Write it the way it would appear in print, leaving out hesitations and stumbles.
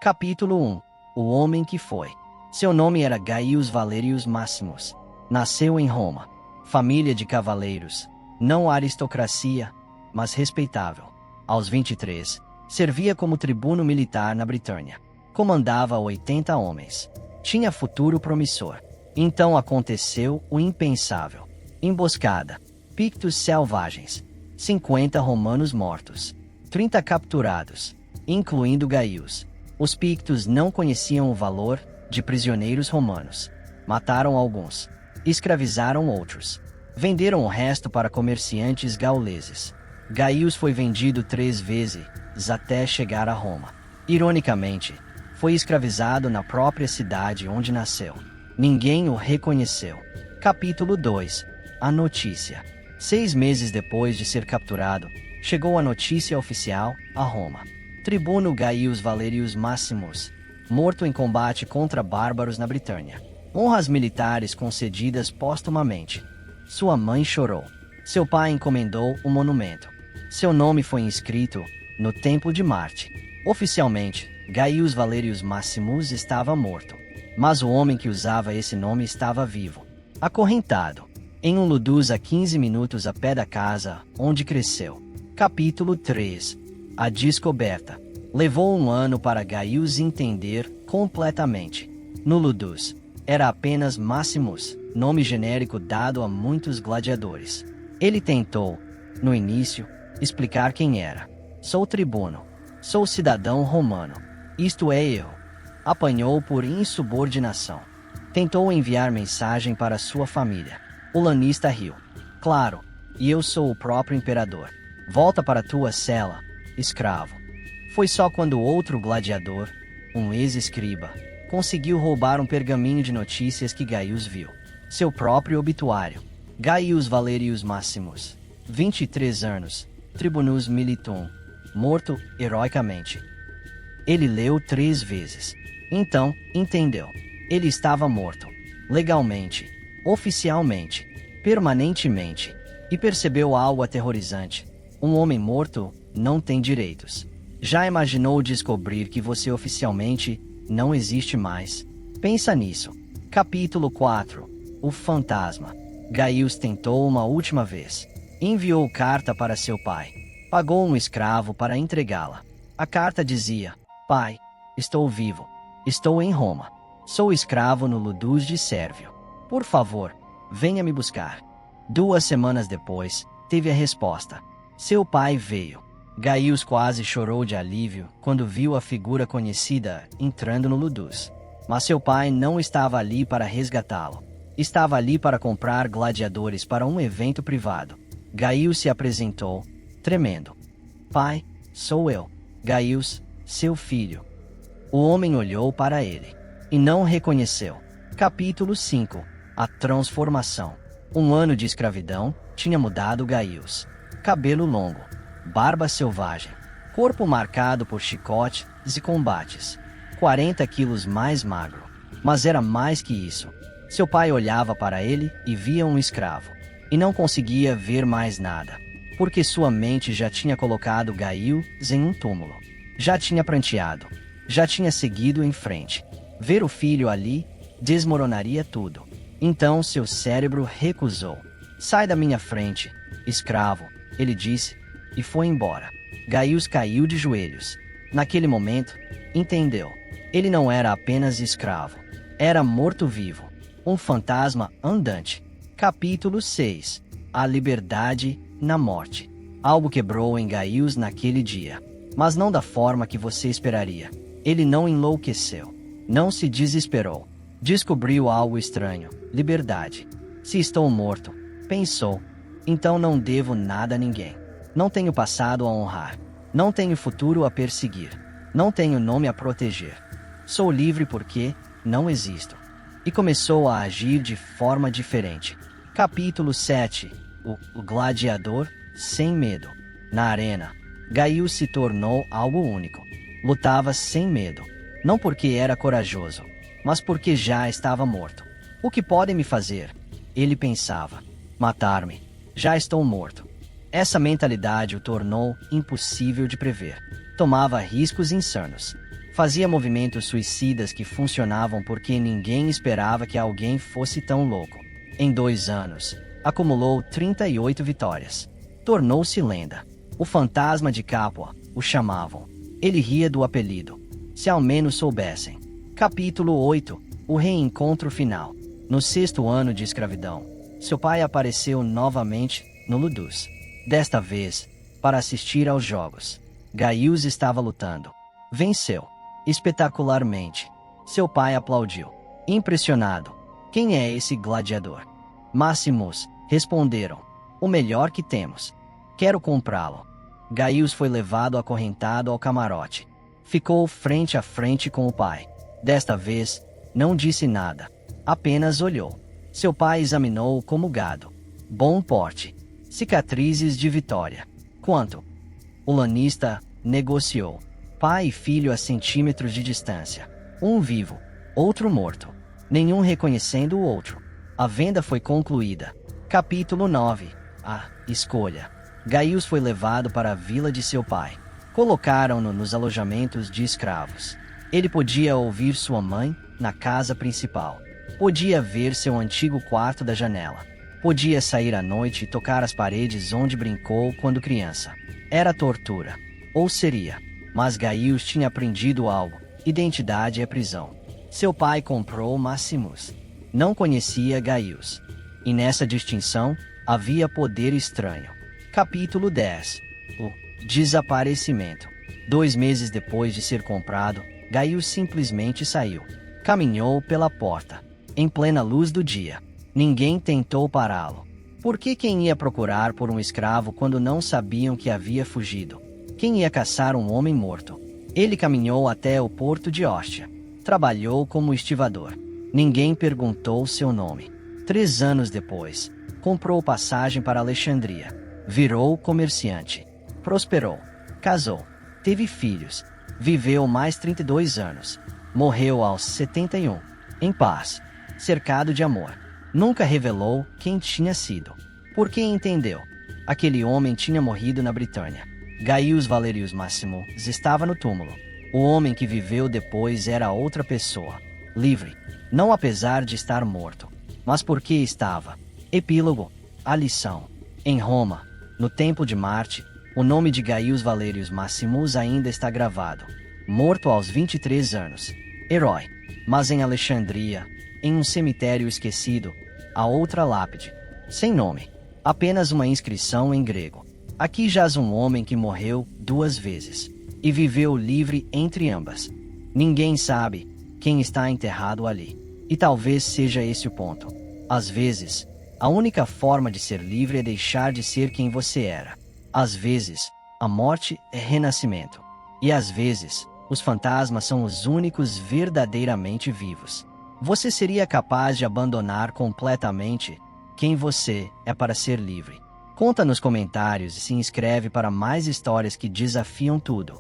Capítulo 1. O homem que foi. Seu nome era Gaius Valerius Maximus. Nasceu em Roma. Família de cavaleiros. Não aristocracia, mas respeitável. Aos 23, servia como tribuno militar na Britânia. Comandava 80 homens. Tinha futuro promissor. Então aconteceu o impensável. Emboscada. Pictos selvagens. 50 romanos mortos. 30 capturados, incluindo Gaius. Os pictos não conheciam o valor de prisioneiros romanos. Mataram alguns. Escravizaram outros. Venderam o resto para comerciantes gauleses. Gaius foi vendido 3 vezes até chegar a Roma. Ironicamente, foi escravizado na própria cidade onde nasceu. Ninguém o reconheceu. Capítulo 2. A notícia. 6 meses depois de ser capturado, chegou a notícia oficial a Roma. Tribuno Gaius Valerius Maximus, morto em combate contra bárbaros na Britânia. Honras militares concedidas póstumamente. Sua mãe chorou. Seu pai encomendou um monumento. Seu nome foi inscrito no Templo de Marte. Oficialmente, Gaius Valerius Maximus estava morto. Mas o homem que usava esse nome estava vivo. Acorrentado. Em um ludus a 15 minutos a pé da casa onde cresceu. Capítulo 3. A descoberta. Levou 1 ano para Gaius entender completamente. No ludus, era apenas Maximus, nome genérico dado a muitos gladiadores. Ele tentou, no início, explicar quem era. Sou tribuno. Sou cidadão romano. Isto é erro. Apanhou por insubordinação. Tentou enviar mensagem para sua família. O lanista riu. Claro, e eu sou o próprio imperador. Volta para tua cela, escravo. Foi só quando outro gladiador, um ex-escriba, conseguiu roubar um pergaminho de notícias que Gaius viu. Seu próprio obituário. Gaius Valerius Maximus, 23 anos, tribunus militum, morto heroicamente. Ele leu 3 vezes. Então, entendeu. Ele estava morto. Legalmente, oficialmente, permanentemente. E percebeu algo aterrorizante. Um homem morto não tem direitos. Já imaginou descobrir que você oficialmente não existe mais? Pensa nisso. Capítulo 4. O fantasma. Gaius tentou uma última vez. Enviou carta para seu pai. Pagou um escravo para entregá-la. A carta dizia: Pai, estou vivo. Estou em Roma. Sou escravo no ludus de Sérvio. Por favor, venha me buscar. 2 semanas depois, teve a resposta. Seu pai veio. Gaius quase chorou de alívio quando viu a figura conhecida entrando no ludus. Mas seu pai não estava ali para resgatá-lo. Estava ali para comprar gladiadores para um evento privado. Gaius se apresentou, tremendo. Pai, sou eu, Gaius, seu filho. O homem olhou para ele e não o reconheceu. Capítulo 5. A transformação. 1 ano de escravidão tinha mudado Gaius. Cabelo longo, barba selvagem, corpo marcado por chicotes e combates. 40 quilos mais magro. Mas era mais que isso. Seu pai olhava para ele e via um escravo. E não conseguia ver mais nada. Porque sua mente já tinha colocado Gaius em um túmulo. Já tinha pranteado. Já tinha seguido em frente. Ver o filho ali desmoronaria tudo. Então seu cérebro recusou. Sai da minha frente, escravo, ele disse, e foi embora. Gaius caiu de joelhos. Naquele momento, entendeu. Ele não era apenas escravo. Era morto-vivo. Um fantasma andante. Capítulo 6. A liberdade na morte. Algo quebrou em Gaius naquele dia. Mas não da forma que você esperaria. Ele não enlouqueceu. Não se desesperou. Descobriu algo estranho. Liberdade. Se estou morto, pensou, então não devo nada a ninguém. Não tenho passado a honrar. Não tenho futuro a perseguir. Não tenho nome a proteger. Sou livre porque não existo. E começou a agir de forma diferente. Capítulo 7. O gladiador sem medo. Na arena, Gaius se tornou algo único. Lutava sem medo. Não porque era corajoso, mas porque já estava morto. O que podem me fazer? Ele pensava. Matar-me. Já estou morto. Essa mentalidade o tornou impossível de prever. Tomava riscos insanos. Fazia movimentos suicidas que funcionavam porque ninguém esperava que alguém fosse tão louco. Em 2 anos, acumulou 38 vitórias. Tornou-se lenda. O fantasma de Capua, o chamavam. Ele ria do apelido. Se ao menos soubessem. Capítulo 8. O reencontro final. No 6º ano de escravidão, seu pai apareceu novamente no Ludus. Desta vez, para assistir aos jogos. Gaius estava lutando. Venceu. Espetacularmente. Seu pai aplaudiu. Impressionado. Quem é esse gladiador? Máximos, responderam. O melhor que temos. Quero comprá-lo. Gaius foi levado acorrentado ao camarote. Ficou frente a frente com o pai. Desta vez, não disse nada. Apenas olhou. Seu pai examinou-o como gado. Bom porte. Cicatrizes de vitória. Quanto? O lanista negociou. Pai e filho a centímetros de distância. Um vivo, outro morto. Nenhum reconhecendo o outro. A venda foi concluída. Capítulo 9. A escolha. Gaius foi levado para a vila de seu pai. Colocaram-no nos alojamentos de escravos. Ele podia ouvir sua mãe na casa principal. Podia ver seu antigo quarto da janela. Podia sair à noite e tocar as paredes onde brincou quando criança. Era tortura. Ou seria. Mas Gaius tinha aprendido algo. Identidade é prisão. Seu pai comprou Máximos. Não conhecia Gaius. E nessa distinção, havia poder estranho. Capítulo 10. O desaparecimento. 2 meses depois de ser comprado, Gaius simplesmente saiu. Caminhou pela porta. Em plena luz do dia. Ninguém tentou pará-lo. Por que quem ia procurar por um escravo quando não sabiam que havia fugido? Quem ia caçar um homem morto? Ele caminhou até o porto de Ostia. Trabalhou como estivador. Ninguém perguntou seu nome. 3 anos depois, comprou passagem para Alexandria. Virou comerciante. Prosperou. Casou. Teve filhos. Viveu mais 32 anos. Morreu aos 71. Em paz. Cercado de amor. Nunca revelou quem tinha sido. Porque entendeu. Aquele homem tinha morrido na Britânia. Gaius Valerius Máximos estava no túmulo. O homem que viveu depois era outra pessoa. Livre. Não apesar de estar morto. Mas porque estava. Epílogo. A lição. Em Roma, no Templo de Marte, o nome de Gaius Valerius Máximos ainda está gravado. Morto aos 23 anos. Herói. Mas em Alexandria, em um cemitério esquecido, há outra lápide. Sem nome. Apenas uma inscrição em grego. Aqui jaz um homem que morreu 2 vezes. E viveu livre entre ambas. Ninguém sabe quem está enterrado ali. E talvez seja esse o ponto. Às vezes, a única forma de ser livre é deixar de ser quem você era. Às vezes, a morte é renascimento. E às vezes, os fantasmas são os únicos verdadeiramente vivos. Você seria capaz de abandonar completamente quem você é para ser livre? Conta nos comentários e se inscreve para mais histórias que desafiam tudo.